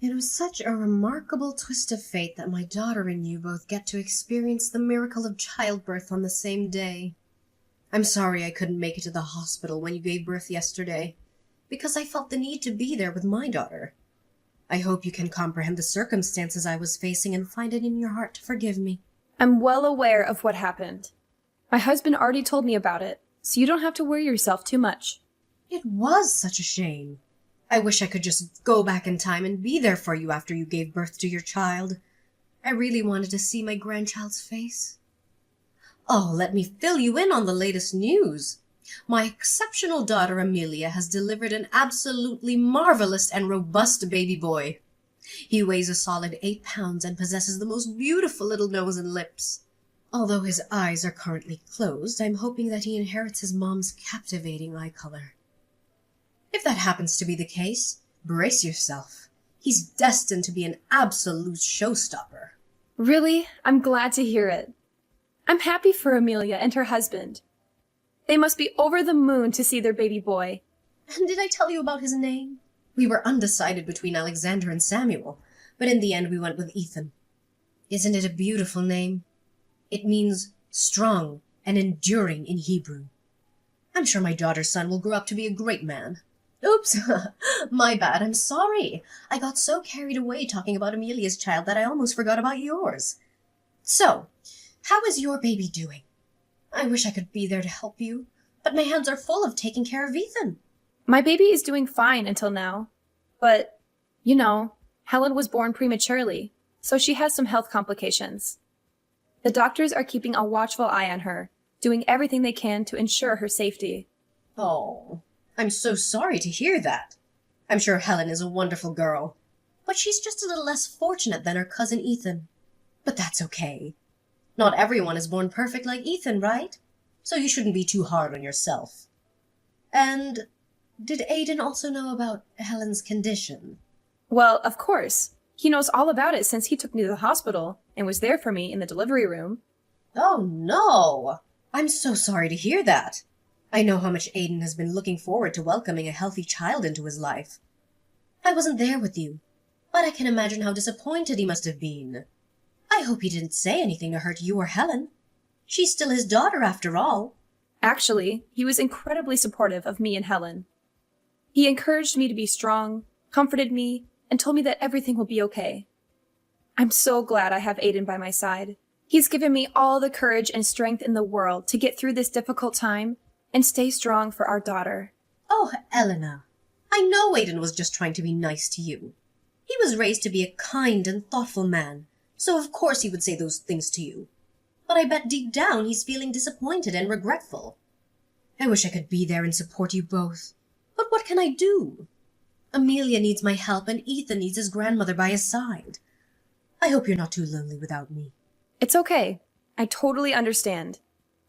It was such a remarkable twist of fate that my daughter and you both get to experience the miracle of childbirth on the same day. I'm sorry I couldn't make it to the hospital when you gave birth yesterday, because I felt the need to be there with my daughter. I hope you can comprehend the circumstances I was facing and find it in your heart to forgive me. I'm well aware of what happened. My husband already told me about it, so you don't have to worry yourself too much. It was such a shame. I wish I could just go back in time and be there for you after you gave birth to your child. I really wanted to see my grandchild's face. Oh, let me fill you in on the latest news. My exceptional daughter Amelia has delivered an absolutely marvelous and robust baby boy. He weighs a solid 8 pounds and possesses the most beautiful little nose and lips. Although his eyes are currently closed, I'm hoping that he inherits his mom's captivating eye color. If that happens to be the case, brace yourself. He's destined to be an absolute showstopper. Really? I'm glad to hear it. I'm happy for Amelia and her husband. They must be over the moon to see their baby boy. And did I tell you about his name? We were undecided between Alexander and Samuel, but in the end we went with Ethan. Isn't it a beautiful name? It means strong and enduring in Hebrew. I'm sure my daughter's son will grow up to be a great man. Oops, my bad, I'm sorry. I got so carried away talking about Amelia's child that I almost forgot about yours. So, how is your baby doing? I wish I could be there to help you, but my hands are full of taking care of Ethan. My baby is doing fine until now. But, Helen was born prematurely, so she has some health complications. The doctors are keeping a watchful eye on her, doing everything they can to ensure her safety. Oh, I'm so sorry to hear that. I'm sure Helen is a wonderful girl, but she's just a little less fortunate than her cousin Ethan. But that's okay. Not everyone is born perfect like Ethan, right? So you shouldn't be too hard on yourself. And did Aiden also know about Helen's condition? Well, of course. He knows all about it since he took me to the hospital and was there for me in the delivery room. Oh, no! I'm so sorry to hear that. I know how much Aiden has been looking forward to welcoming a healthy child into his life. I wasn't there with you, but I can imagine how disappointed he must have been. I hope he didn't say anything to hurt you or Helen. She's still his daughter after all. Actually, he was incredibly supportive of me and Helen. He encouraged me to be strong, comforted me, and told me that everything will be okay. I'm so glad I have Aiden by my side. He's given me all the courage and strength in the world to get through this difficult time and stay strong for our daughter. Oh, Elena, I know Aiden was just trying to be nice to you. He was raised to be a kind and thoughtful man, so of course he would say those things to you. But I bet deep down he's feeling disappointed and regretful. I wish I could be there and support you both. But what can I do? Amelia needs my help and Ethan needs his grandmother by his side. I hope you're not too lonely without me. It's okay. I totally understand.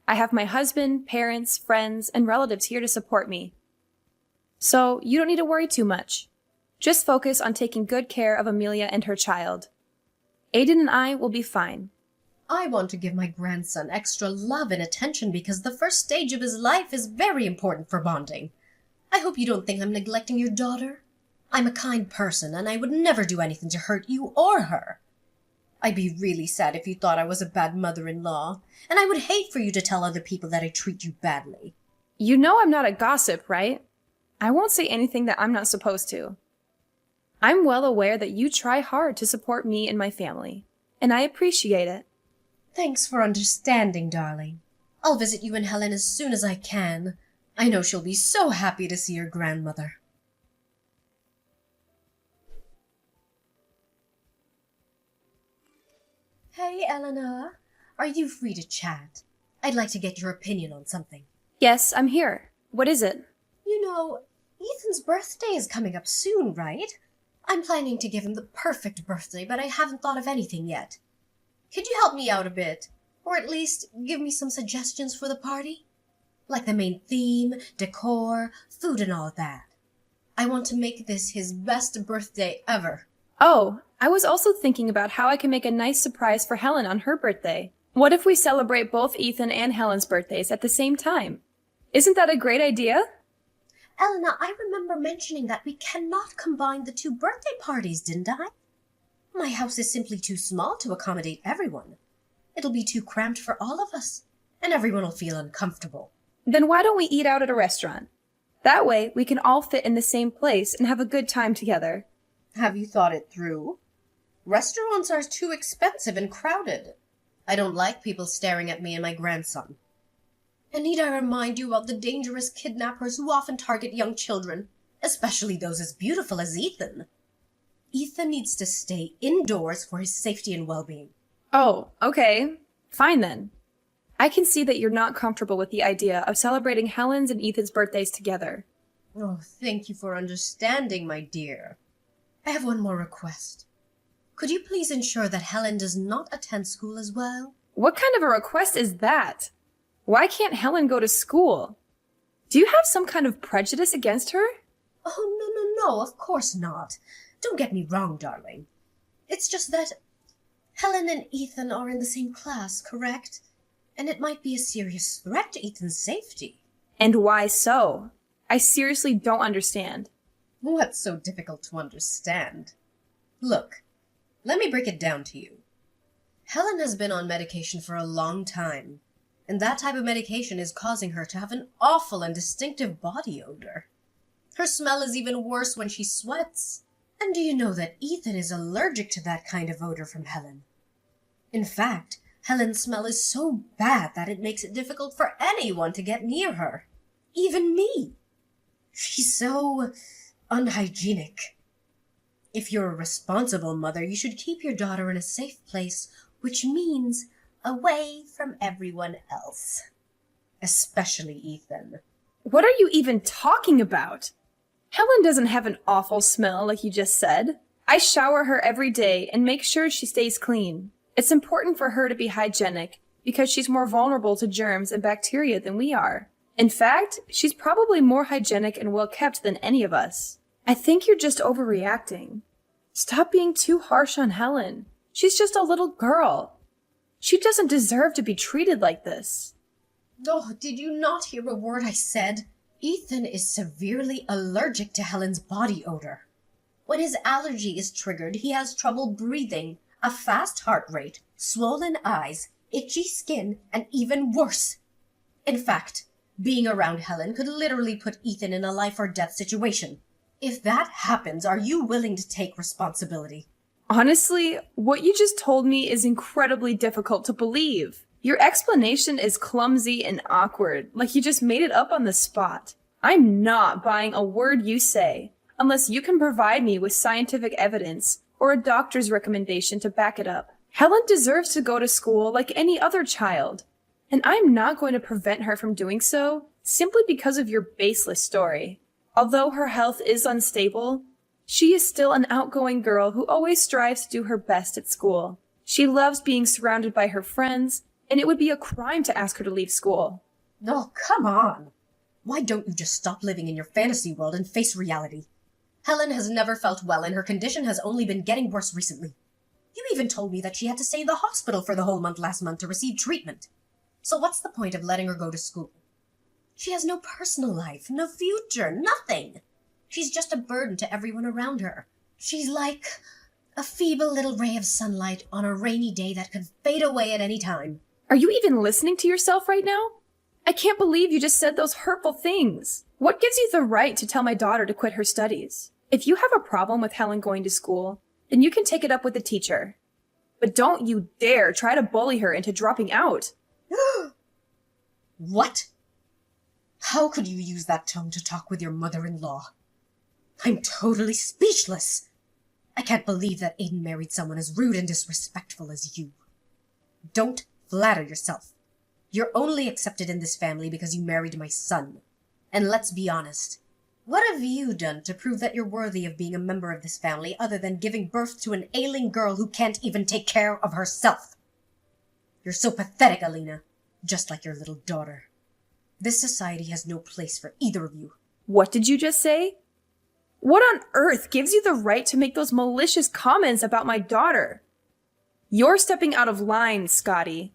I have my husband, parents, friends, and relatives here to support me. So you don't need to worry too much. Just focus on taking good care of Amelia and her child. Aiden and I will be fine. I want to give my grandson extra love and attention because the first stage of his life is very important for bonding. I hope you don't think I'm neglecting your daughter. I'm a kind person, and I would never do anything to hurt you or her. I'd be really sad if you thought I was a bad mother-in-law, and I would hate for you to tell other people that I treat you badly. You know I'm not a gossip, right? I won't say anything that I'm not supposed to. I'm well aware that you try hard to support me and my family, and I appreciate it. Thanks for understanding, darling. I'll visit you and Helen as soon as I can. I know she'll be so happy to see her grandmother. Hey, Eleanor. Are you free to chat? I'd like to get your opinion on something. Yes, I'm here. What is it? You know, Ethan's birthday is coming up soon, right? I'm planning to give him the perfect birthday, but I haven't thought of anything yet. Could you help me out a bit? Or at least give me some suggestions for the party? Like the main theme, decor, food and all that. I want to make this his best birthday ever. Oh, I was also thinking about how I can make a nice surprise for Helen on her birthday. What if we celebrate both Ethan and Helen's birthdays at the same time? Isn't that a great idea? Elena, I remember mentioning that we cannot combine the two birthday parties, didn't I? My house is simply too small to accommodate everyone. It'll be too cramped for all of us, and everyone will feel uncomfortable. Then why don't we eat out at a restaurant? That way, we can all fit in the same place and have a good time together. Have you thought it through? Restaurants are too expensive and crowded. I don't like people staring at me and my grandson. And need I remind you about the dangerous kidnappers who often target young children, especially those as beautiful as Ethan? Ethan needs to stay indoors for his safety and well-being. Oh, okay. Fine then. I can see that you're not comfortable with the idea of celebrating Helen's and Ethan's birthdays together. Oh, thank you for understanding, my dear. I have one more request. Could you please ensure that Helen does not attend school as well? What kind of a request is that? Why can't Helen go to school? Do you have some kind of prejudice against her? Oh, no, of course not. Don't get me wrong, darling. It's just that Helen and Ethan are in the same class, correct? And it might be a serious threat to Ethan's safety. And why so? I seriously don't understand. What's so difficult to understand? Look, let me break it down to you. Helen has been on medication for a long time, and that type of medication is causing her to have an awful and distinctive body odor. Her smell is even worse when she sweats. And do you know that Ethan is allergic to that kind of odor from Helen? In fact, Helen's smell is so bad that it makes it difficult for anyone to get near her. Even me. She's so unhygienic. If you're a responsible mother, you should keep your daughter in a safe place, which means away from everyone else. Especially Ethan. What are you even talking about? Helen doesn't have an awful smell like you just said. I shower her every day and make sure she stays clean. It's important for her to be hygienic because she's more vulnerable to germs and bacteria than we are. In fact, she's probably more hygienic and well-kept than any of us. I think you're just overreacting. Stop being too harsh on Helen. She's just a little girl. She doesn't deserve to be treated like this. Oh, did you not hear a word I said? Ethan is severely allergic to Helen's body odor. When his allergy is triggered, he has trouble breathing, a fast heart rate, swollen eyes, itchy skin, and even worse. In fact, being around Helen could literally put Ethan in a life or death situation. If that happens, are you willing to take responsibility? Honestly, what you just told me is incredibly difficult to believe. Your explanation is clumsy and awkward, like you just made it up on the spot. I'm not buying a word you say, unless you can provide me with scientific evidence or a doctor's recommendation to back it up. Helen deserves to go to school like any other child, and I'm not going to prevent her from doing so simply because of your baseless story. Although her health is unstable, she is still an outgoing girl who always strives to do her best at school. She loves being surrounded by her friends, and it would be a crime to ask her to leave school. Oh, come on. Why don't you just stop living in your fantasy world and face reality? Helen has never felt well, and her condition has only been getting worse recently. You even told me that she had to stay in the hospital for the whole month last month to receive treatment. So what's the point of letting her go to school? She has no personal life, no future, nothing. She's just a burden to everyone around her. She's like a feeble little ray of sunlight on a rainy day that could fade away at any time. Are you even listening to yourself right now? I can't believe you just said those hurtful things. What gives you the right to tell my daughter to quit her studies? If you have a problem with Helen going to school, then you can take it up with the teacher. But don't you dare try to bully her into dropping out. What? How could you use that tone to talk with your mother-in-law? I'm totally speechless. I can't believe that Aiden married someone as rude and disrespectful as you. Don't flatter yourself. You're only accepted in this family because you married my son. And let's be honest. What have you done to prove that you're worthy of being a member of this family other than giving birth to an ailing girl who can't even take care of herself? You're so pathetic, Alina. Just like your little daughter. This society has no place for either of you. What did you just say? What on earth gives you the right to make those malicious comments about my daughter? You're stepping out of line, Scotty.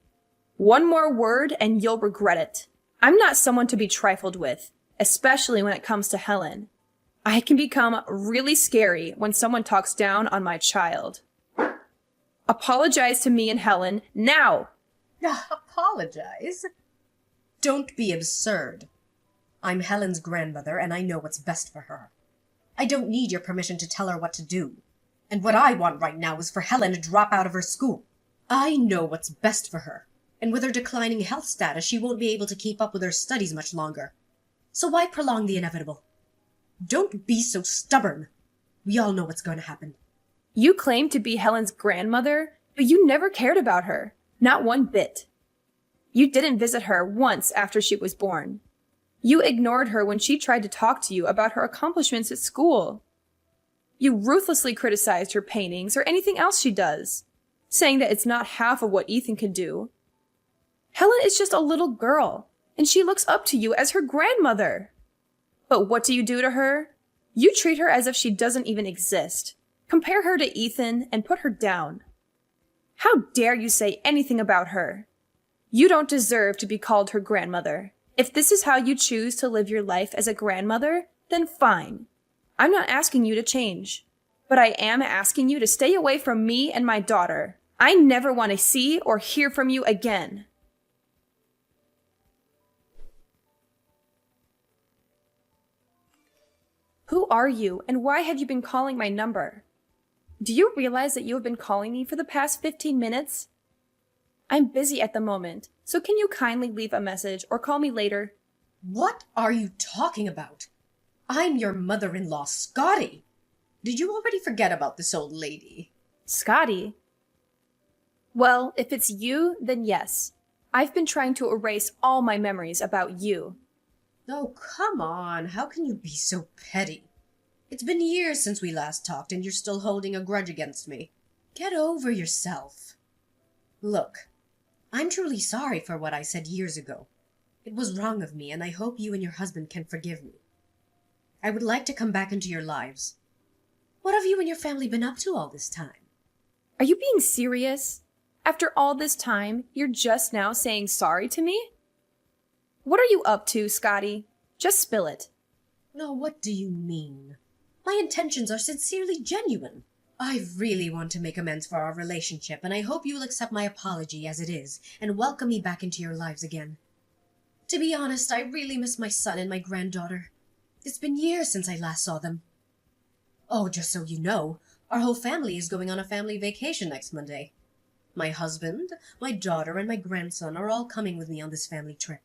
One more word and you'll regret it. I'm not someone to be trifled with, especially when it comes to Helen. I can become really scary when someone talks down on my child. Apologize to me and Helen now. Apologize? Don't be absurd. I'm Helen's grandmother, and I know what's best for her. I don't need your permission to tell her what to do. And what I want right now is for Helen to drop out of her school. I know what's best for her, and with her declining health status, she won't be able to keep up with her studies much longer. So why prolong the inevitable? Don't be so stubborn. We all know what's going to happen. You claim to be Helen's grandmother, but you never cared about her. Not one bit. You didn't visit her once after she was born. You ignored her when she tried to talk to you about her accomplishments at school. You ruthlessly criticized her paintings or anything else she does, saying that it's not half of what Ethan could do. Helen is just a little girl, and she looks up to you as her grandmother. But what do you do to her? You treat her as if she doesn't even exist. Compare her to Ethan and put her down. How dare you say anything about her? You don't deserve to be called her grandmother. If this is how you choose to live your life as a grandmother, then fine. I'm not asking you to change, but I am asking you to stay away from me and my daughter. I never want to see or hear from you again. Who are you, and why have you been calling my number? Do you realize that you have been calling me for the past 15 minutes? I'm busy at the moment, so can you kindly leave a message or call me later? What are you talking about? I'm your mother-in-law, Scotty. Did you already forget about this old lady? Scotty? Well, if it's you, then yes. I've been trying to erase all my memories about you. Oh, come on. How can you be so petty? It's been years since we last talked, and you're still holding a grudge against me. Get over yourself. Look, I'm truly sorry for what I said years ago. It was wrong of me, and I hope you and your husband can forgive me. I would like to come back into your lives. What have you and your family been up to all this time? Are you being serious? After all this time, you're just now saying sorry to me? What are you up to, Scotty? Just spill it. No, what do you mean? My intentions are sincerely genuine. I really want to make amends for our relationship, and I hope you will accept my apology as it is and welcome me back into your lives again. To be honest, I really miss my son and my granddaughter. It's been years since I last saw them. Oh, just so you know, our whole family is going on a family vacation next Monday. My husband, my daughter, and my grandson are all coming with me on this family trip.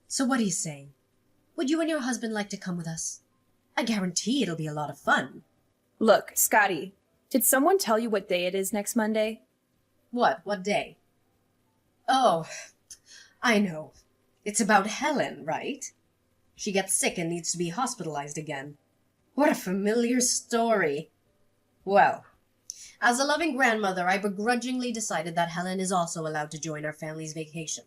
So what do you say? Would you and your husband like to come with us? I guarantee it'll be a lot of fun. Look, Scotty, did someone tell you what day it is next Monday? What? What day? Oh, I know. It's about Helen, right? She gets sick and needs to be hospitalized again. What a familiar story. Well, as a loving grandmother, I begrudgingly decided that Helen is also allowed to join our family's vacation.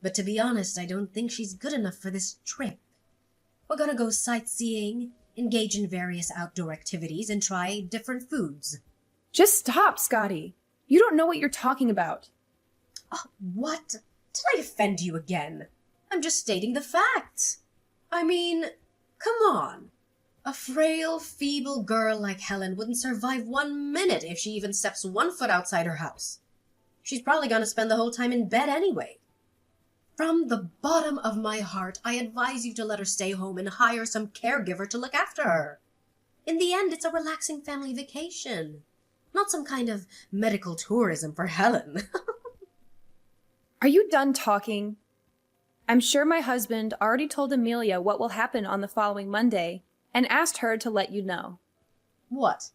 But to be honest, I don't think she's good enough for this trip. We're gonna go sightseeing, engage in various outdoor activities, and try different foods. Just stop, Scotty. You don't know what you're talking about. Oh, what? Did I offend you again? I'm just stating the facts. I mean, come on. A frail, feeble girl like Helen wouldn't survive 1 minute if she even steps 1 foot outside her house. She's probably gonna spend the whole time in bed anyway. From the bottom of my heart, I advise you to let her stay home and hire some caregiver to look after her. In the end, it's a relaxing family vacation, not some kind of medical tourism for Helen. Are you done talking? I'm sure my husband already told Amelia what will happen on the following Monday and asked her to let you know. What?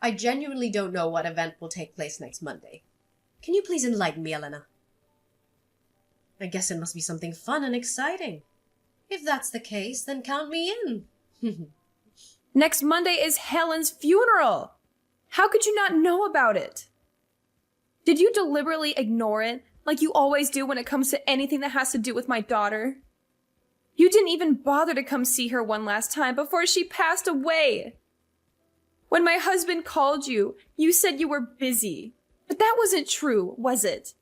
I genuinely don't know what event will take place next Monday. Can you please enlighten me, Elena? I guess it must be something fun and exciting. If that's the case, then count me in. Next Monday is Helen's funeral. How could you not know about it? Did you deliberately ignore it like you always do when it comes to anything that has to do with my daughter? You didn't even bother to come see her one last time before she passed away. When my husband called you, you said you were busy. But that wasn't true, was it?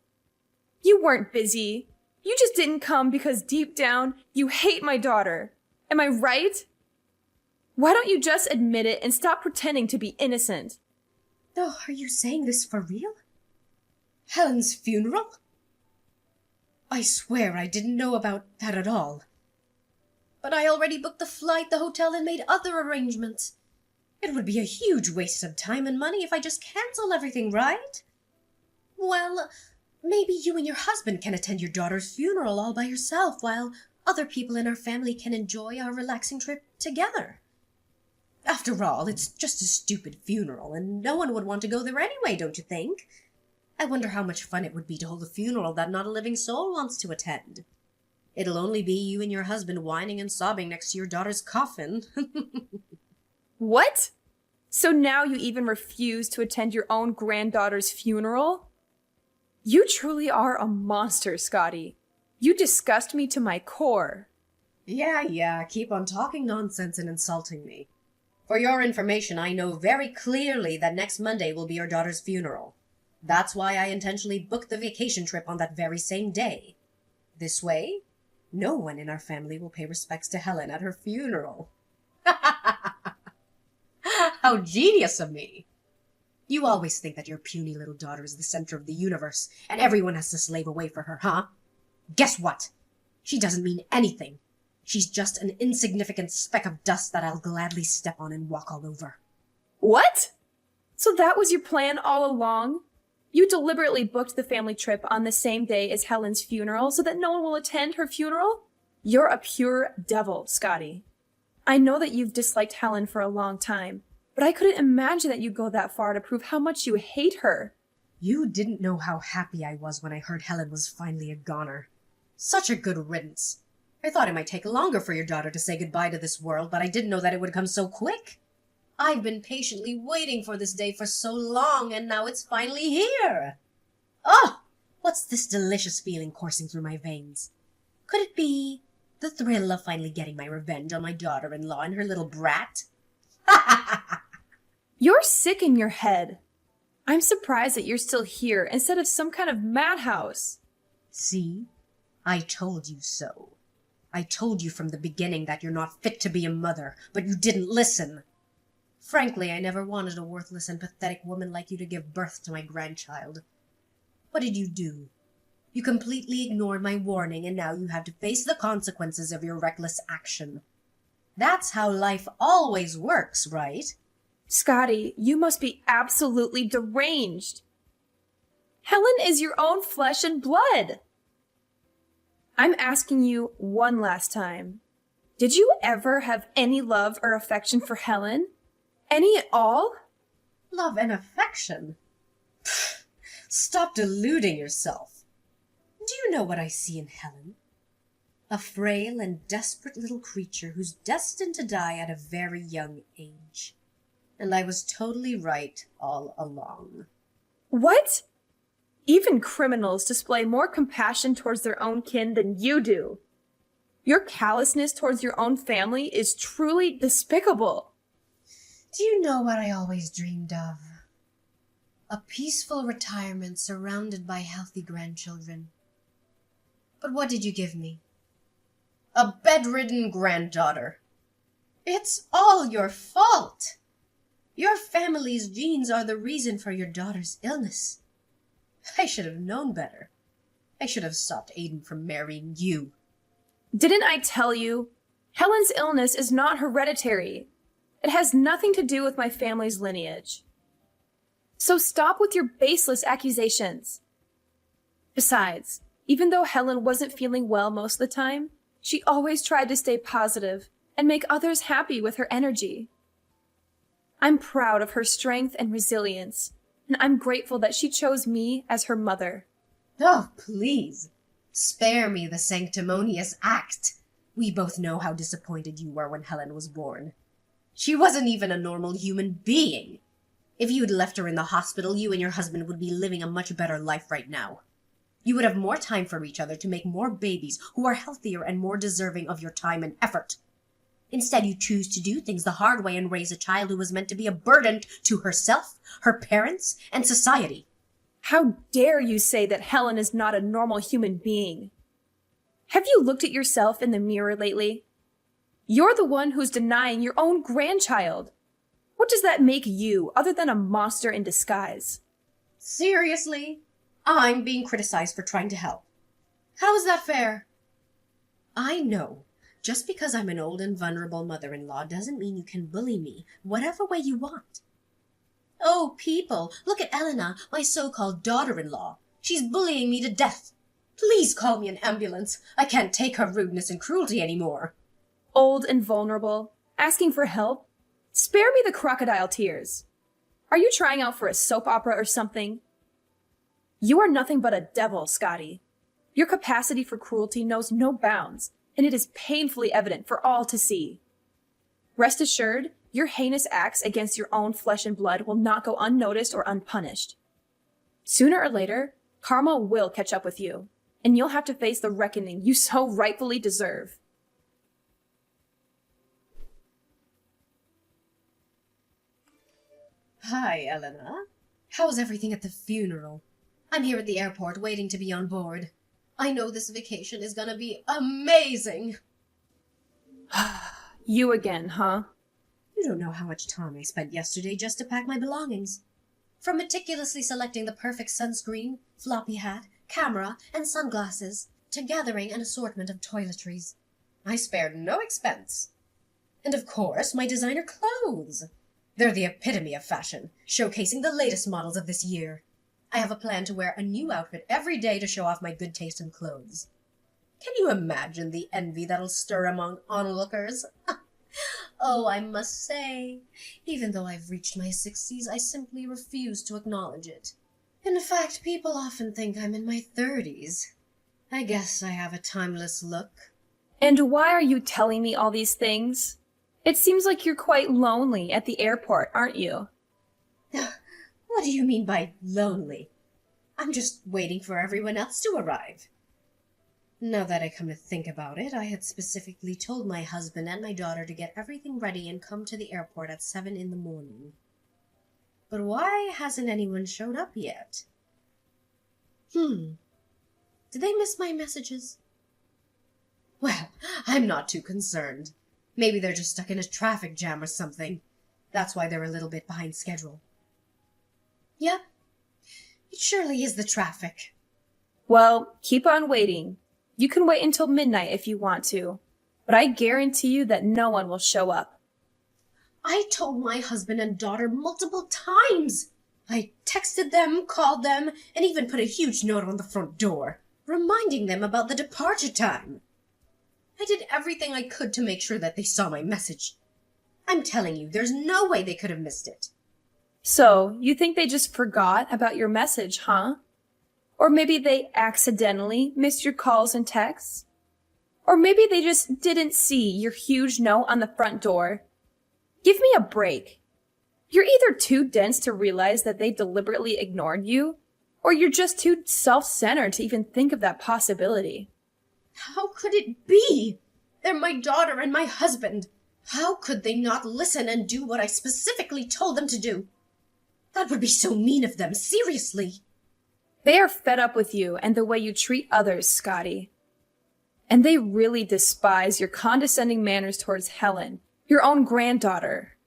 You weren't busy. You just didn't come because deep down, you hate my daughter. Am I right? Why don't you just admit it and stop pretending to be innocent? Oh, are you saying this for real? Helen's funeral? I swear I didn't know about that at all. But I already booked the flight, the hotel, and made other arrangements. It would be a huge waste of time and money if I just cancel everything, right? Well, maybe you and your husband can attend your daughter's funeral all by yourself, while other people in our family can enjoy our relaxing trip together. After all, it's just a stupid funeral, and no one would want to go there anyway, don't you think? I wonder how much fun it would be to hold a funeral that not a living soul wants to attend. It'll only be you and your husband whining and sobbing next to your daughter's coffin. What? So now you even refuse to attend your own granddaughter's funeral? You truly are a monster, Scotty. You disgust me to my core. Yeah, keep on talking nonsense and insulting me. For your information, I know very clearly that next Monday will be your daughter's funeral. That's why I intentionally booked the vacation trip on that very same day. This way, no one in our family will pay respects to Helen at her funeral. How genius of me! You always think that your puny little daughter is the center of the universe, and everyone has to slave away for her, huh? Guess what? She doesn't mean anything. She's just an insignificant speck of dust that I'll gladly step on and walk all over. What? So that was your plan all along? You deliberately booked the family trip on the same day as Helen's funeral so that no one will attend her funeral? You're a pure devil, Scotty. I know that you've disliked Helen for a long time, but I couldn't imagine that you'd go that far to prove how much you hate her. You didn't know how happy I was when I heard Helen was finally a goner. Such a good riddance. I thought it might take longer for your daughter to say goodbye to this world, but I didn't know that it would come so quick. I've been patiently waiting for this day for so long, and now it's finally here. Oh, what's this delicious feeling coursing through my veins? Could it be the thrill of finally getting my revenge on my daughter-in-law and her little brat? You're sick in your head. I'm surprised that you're still here instead of some kind of madhouse. See? I told you so. I told you from the beginning that you're not fit to be a mother, but you didn't listen. Frankly, I never wanted a worthless and pathetic woman like you to give birth to my grandchild. What did you do? You completely ignored my warning, and now you have to face the consequences of your reckless action. That's how life always works, right? Scotty, you must be absolutely deranged. Helen is your own flesh and blood. I'm asking you one last time. Did you ever have any love or affection for Helen? Any at all? Love and affection? Stop deluding yourself. Do you know what I see in Helen? A frail and desperate little creature who's destined to die at a very young age. And I was totally right all along. What? Even criminals display more compassion towards their own kin than you do. Your callousness towards your own family is truly despicable. Do you know what I always dreamed of? A peaceful retirement surrounded by healthy grandchildren. But what did you give me? A bedridden granddaughter. It's all your fault. Your family's genes are the reason for your daughter's illness. I should have known better. I should have stopped Aiden from marrying you. Didn't I tell you? Helen's illness is not hereditary. It has nothing to do with my family's lineage. So stop with your baseless accusations. Besides, even though Helen wasn't feeling well most of the time, she always tried to stay positive and make others happy with her energy. I'm proud of her strength and resilience, and I'm grateful that she chose me as her mother. Oh, please, spare me the sanctimonious act. We both know how disappointed you were when Helen was born. She wasn't even a normal human being. If you'd left her in the hospital, you and your husband would be living a much better life right now. You would have more time for each other to make more babies who are healthier and more deserving of your time and effort. Instead, you choose to do things the hard way and raise a child who was meant to be a burden to herself, her parents, and society. How dare you say that Helen is not a normal human being? Have you looked at yourself in the mirror lately? You're the one who's denying your own grandchild. What does that make you, other than a monster in disguise? Seriously? I'm being criticized for trying to help. How is that fair? I know. Just because I'm an old and vulnerable mother-in-law doesn't mean you can bully me whatever way you want. Oh, people, look at Elena, my so-called daughter-in-law. She's bullying me to death. Please call me an ambulance. I can't take her rudeness and cruelty anymore. Old and vulnerable, asking for help? Spare me the crocodile tears. Are you trying out for a soap opera or something? You are nothing but a devil, Scotty. Your capacity for cruelty knows no bounds, and it is painfully evident for all to see. Rest assured, your heinous acts against your own flesh and blood will not go unnoticed or unpunished. Sooner or later, karma will catch up with you, and you'll have to face the reckoning you so rightfully deserve. Hi, Elena. How's everything at the funeral? I'm here at the airport waiting to be on board. I know this vacation is gonna be amazing. You again, huh? You don't know how much time I spent yesterday just to pack my belongings. From meticulously selecting the perfect sunscreen, floppy hat, camera, and sunglasses, to gathering an assortment of toiletries. I spared no expense. And of course, my designer clothes. They're the epitome of fashion, showcasing the latest models of this year. I have a plan to wear a new outfit every day to show off my good taste in clothes. Can you imagine the envy that'll stir among onlookers? Oh, I must say, even though I've reached my 60s, I simply refuse to acknowledge it. In fact, people often think I'm in my 30s. I guess I have a timeless look. And why are you telling me all these things? It seems like you're quite lonely at the airport, aren't you? What do you mean by lonely? I'm just waiting for everyone else to arrive. Now that I come to think about it, I had specifically told my husband and my daughter to get everything ready and come to the airport at 7 in the morning. But why hasn't anyone showed up yet? Did they miss my messages? Well, I'm not too concerned. Maybe they're just stuck in a traffic jam or something. That's why they're a little bit behind schedule. Yep, it surely is the traffic. Well, keep on waiting. You can wait until midnight if you want to, but I guarantee you that no one will show up. I told my husband and daughter multiple times. I texted them, called them, and even put a huge note on the front door, reminding them about the departure time. I did everything I could to make sure that they saw my message. I'm telling you, there's no way they could have missed it. So, you think they just forgot about your message, huh? Or maybe they accidentally missed your calls and texts? Or maybe they just didn't see your huge note on the front door? Give me a break. You're either too dense to realize that they deliberately ignored you, or you're just too self-centered to even think of that possibility. How could it be? They're my daughter and my husband. How could they not listen and do what I specifically told them to do? That would be so mean of them, seriously. They are fed up with you and the way you treat others, Scotty. And they really despise your condescending manners towards Helen, your own granddaughter.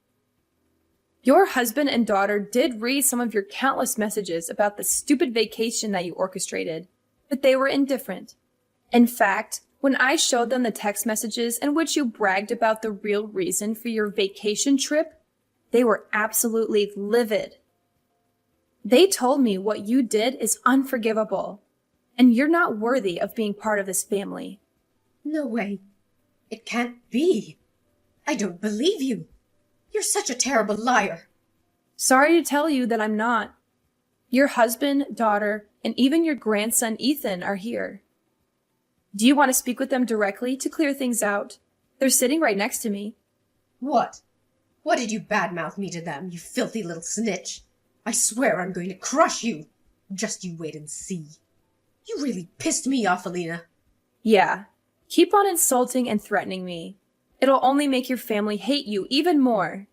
Your husband and daughter did read some of your countless messages about the stupid vacation that you orchestrated, but they were indifferent. In fact, when I showed them the text messages in which you bragged about the real reason for your vacation trip, they were absolutely livid. They told me what you did is unforgivable, and you're not worthy of being part of this family. No way. It can't be. I don't believe you. You're such a terrible liar. Sorry to tell you that I'm not. Your husband, daughter, and even your grandson Ethan are here. Do you want to speak with them directly to clear things out? They're sitting right next to me. What? What did you badmouth me to them, you filthy little snitch? I swear I'm going to crush you. Just you wait and see. You really pissed me off, Alina. Yeah. Keep on insulting and threatening me. It'll only make your family hate you even more.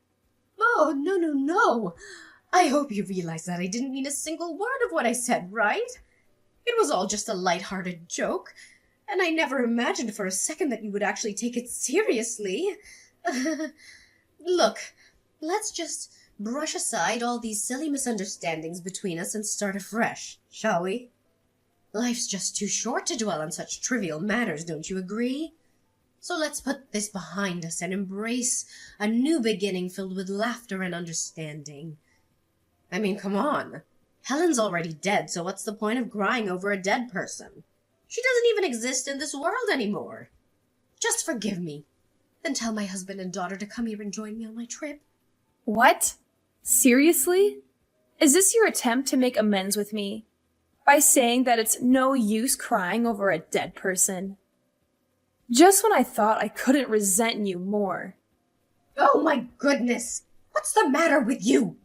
Oh, no. I hope you realize that I didn't mean a single word of what I said, right? It was all just a light-hearted joke. And I never imagined for a second that you would actually take it seriously. Look, let's just brush aside all these silly misunderstandings between us and start afresh, shall we? Life's just too short to dwell on such trivial matters, don't you agree? So let's put this behind us and embrace a new beginning filled with laughter and understanding. I mean, come on. Helen's already dead, so what's the point of crying over a dead person? She doesn't even exist in this world anymore. Just forgive me, then tell my husband and daughter to come here and join me on my trip. What? Seriously? Is this your attempt to make amends with me? By saying that it's no use crying over a dead person? Just when I thought I couldn't resent you more. Oh my goodness! What's the matter with you?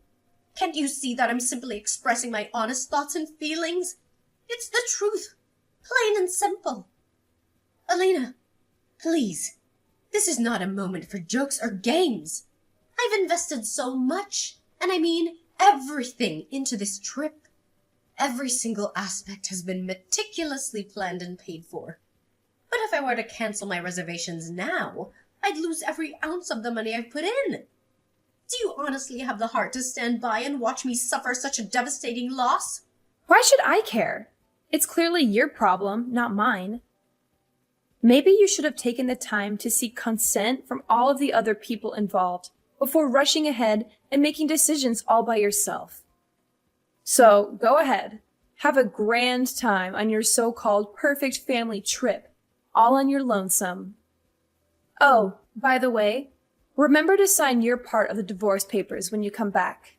Can't you see that I'm simply expressing my honest thoughts and feelings? It's the truth, plain and simple. Elena, please, this is not a moment for jokes or games. I've invested so much, and I mean everything, into this trip. Every single aspect has been meticulously planned and paid for. But if I were to cancel my reservations now, I'd lose every ounce of the money I've put in. Do you honestly have the heart to stand by and watch me suffer such a devastating loss? Why should I care? It's clearly your problem, not mine. Maybe you should have taken the time to seek consent from all of the other people involved before rushing ahead and making decisions all by yourself. So, go ahead. Have a grand time on your so-called perfect family trip, all on your lonesome. Oh, by the way, remember to sign your part of the divorce papers when you come back.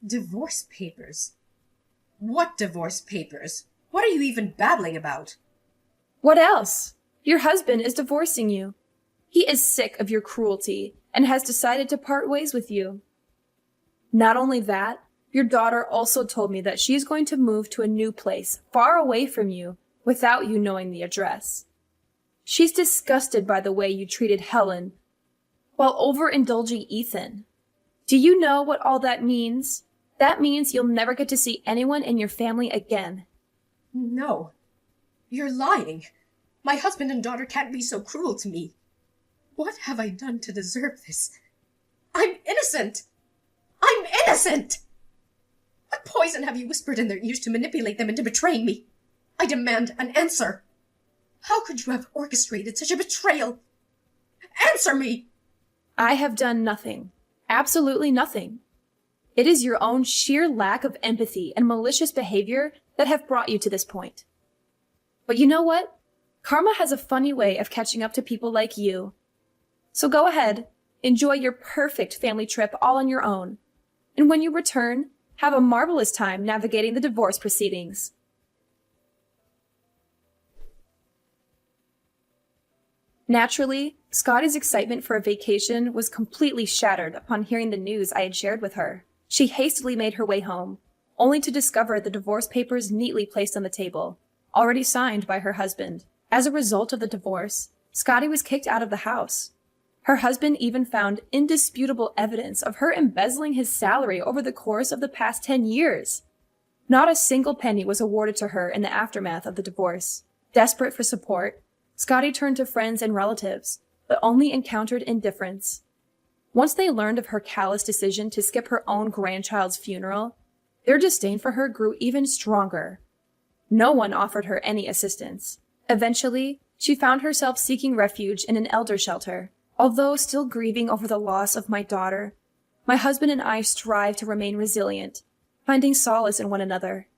Divorce papers? What divorce papers? What are you even babbling about? What else? Your husband is divorcing you. He is sick of your cruelty and has decided to part ways with you. Not only that, your daughter also told me that she is going to move to a new place far away from you without you knowing the address. She's disgusted by the way you treated Helen while overindulging Ethan. Do you know what all that means? That means you'll never get to see anyone in your family again. No. You're lying. My husband and daughter can't be so cruel to me. What have I done to deserve this? I'm innocent! I'm innocent! What poison have you whispered in their ears to manipulate them into betraying me? I demand an answer. How could you have orchestrated such a betrayal? Answer me! I have done nothing. Absolutely nothing. It is your own sheer lack of empathy and malicious behavior that have brought you to this point. But you know what? Karma has a funny way of catching up to people like you. So go ahead, enjoy your perfect family trip all on your own. And when you return, have a marvelous time navigating the divorce proceedings. Naturally, Scotty's excitement for a vacation was completely shattered upon hearing the news I had shared with her. She hastily made her way home, only to discover the divorce papers neatly placed on the table, already signed by her husband. As a result of the divorce, Scotty was kicked out of the house. Her husband even found indisputable evidence of her embezzling his salary over the course of the past 10 years. Not a single penny was awarded to her in the aftermath of the divorce. Desperate for support, Scotty turned to friends and relatives, but only encountered indifference. Once they learned of her callous decision to skip her own grandchild's funeral, their disdain for her grew even stronger. No one offered her any assistance. Eventually, she found herself seeking refuge in an elder shelter. Although still grieving over the loss of my daughter, my husband and I strive to remain resilient, finding solace in one another.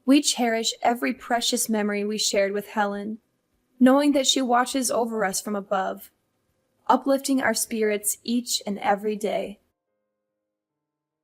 We cherish every precious memory we shared with Helen, knowing that she watches over us from above, uplifting our spirits each and every day.